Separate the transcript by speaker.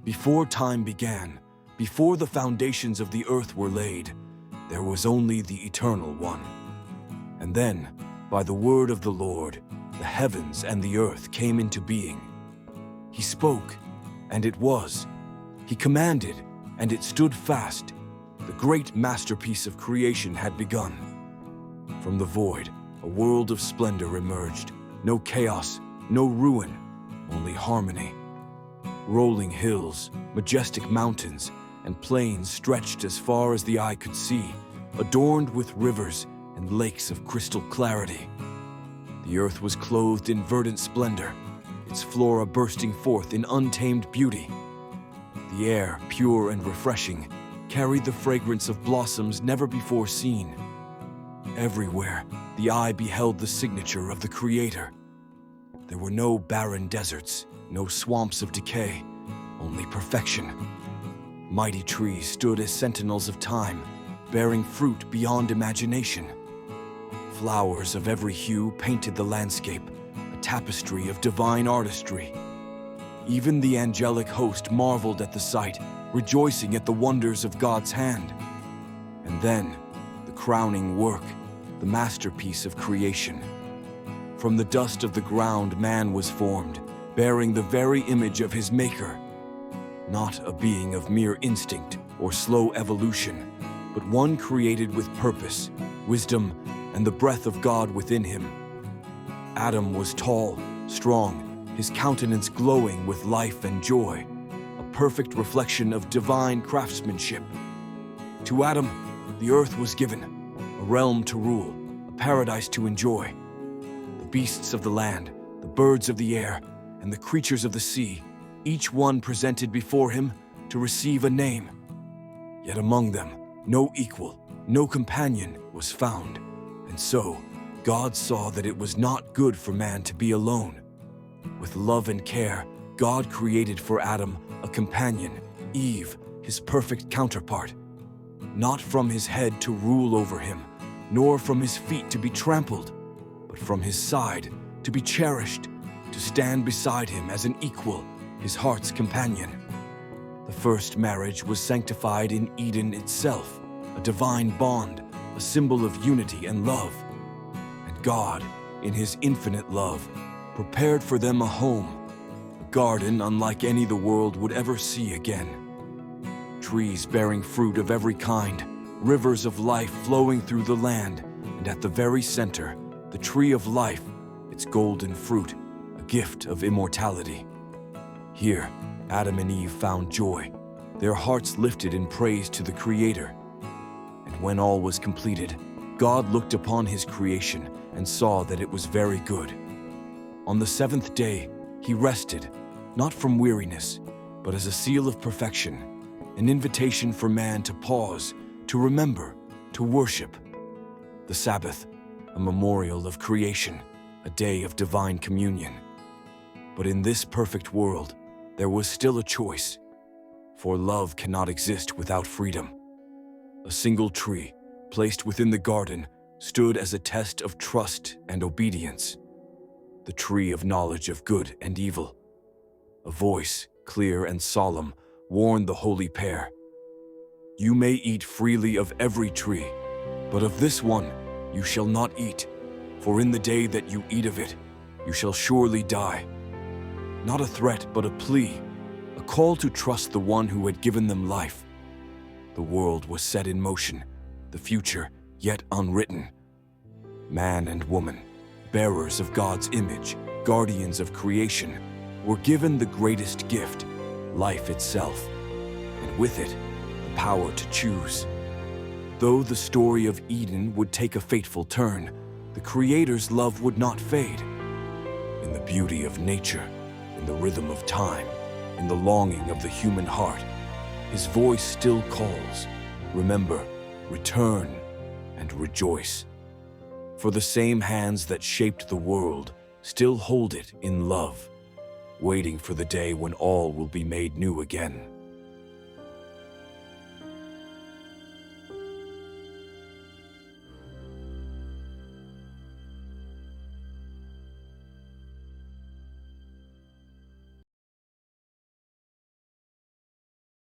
Speaker 1: Before time began, before the foundations of the earth were laid, there was only the Eternal One. And then, by the word of the Lord, the heavens and the earth came into being. He spoke, and it was. He commanded, and it stood fast. The great masterpiece of creation had begun. From the void, a world of splendor emerged. No chaos, no ruin, only harmony. Rolling hills, majestic mountains, and plains stretched as far as the eye could see, adorned with rivers and lakes of crystal clarity. The earth was clothed in verdant splendor, its flora bursting forth in untamed beauty. The air, pure and refreshing, carried the fragrance of blossoms never before seen. Everywhere, the eye beheld the signature of the Creator. There were no barren deserts, no swamps of decay, only perfection. Mighty trees stood as sentinels of time, bearing fruit beyond imagination. Flowers of every hue painted the landscape, a tapestry of divine artistry. Even the angelic host marveled at the sight, rejoicing at the wonders of God's hand. And then, the crowning work, the masterpiece of creation. From the dust of the ground, man was formed, bearing the very image of his Maker. Not a being of mere instinct or slow evolution, but one created with purpose, wisdom, and the breath of God within him. Adam was tall, strong, his countenance glowing with life and joy, a perfect reflection of divine craftsmanship. To Adam, the earth was given, a realm to rule, a paradise to enjoy. The beasts of the land, the birds of the air, and the creatures of the sea, each one presented before him to receive a name. Yet among them, no equal, no companion was found. And so, God saw that it was not good for man to be alone. With love and care, God created for Adam a companion, Eve, his perfect counterpart. Not from his head to rule over him, nor from his feet to be trampled, but from his side to be cherished, to stand beside him as an equal, his heart's companion. The first marriage was sanctified in Eden itself, a divine bond, a symbol of unity and love. And God, in his infinite love, prepared for them a home, a garden unlike any the world would ever see again. Trees bearing fruit of every kind, rivers of life flowing through the land, and at the very center, the tree of life, its golden fruit, a gift of immortality. Here, Adam and Eve found joy, their hearts lifted in praise to the Creator. And when all was completed, God looked upon his creation and saw that it was very good. On the seventh day, he rested, not from weariness, but as a seal of perfection, an invitation for man to pause, to remember, to worship. The Sabbath, a memorial of creation, a day of divine communion. But in this perfect world, there was still a choice, for love cannot exist without freedom. A single tree, placed within the garden, stood as a test of trust and obedience. The tree of knowledge of good and evil. A voice, clear and solemn, warned the holy pair. You may eat freely of every tree, but of this one you shall not eat, for in the day that you eat of it, you shall surely die. Not a threat, but a plea, a call to trust the one who had given them life. The world was set in motion, the future yet unwritten. Man and woman, bearers of God's image, guardians of creation, were given the greatest gift, life itself, and with it, the power to choose. Though the story of Eden would take a fateful turn, the Creator's love would not fade. In the beauty of nature, in the rhythm of time, in the longing of the human heart, his voice still calls, remember, return, and rejoice. For the same hands that shaped the world still hold it in love, waiting for the day when all will be made new again.